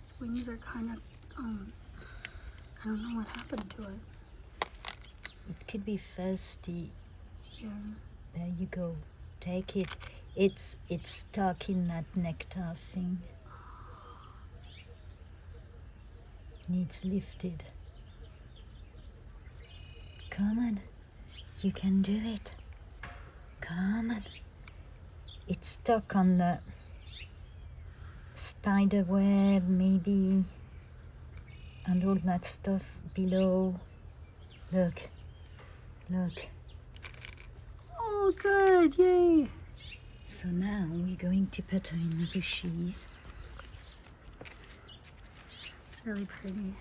Its wings are kind of, I don't know what happened to it. It could be thirsty. Yeah. There you go. Take it. It's stuck in that nectar thing. Needs lifted. Come on. You can do it. Come on. It's stuck on the spider web, maybe, and all that stuff below. Look. Look. Oh, good. Yay. So now we're going to put her in the bushes. It's really pretty.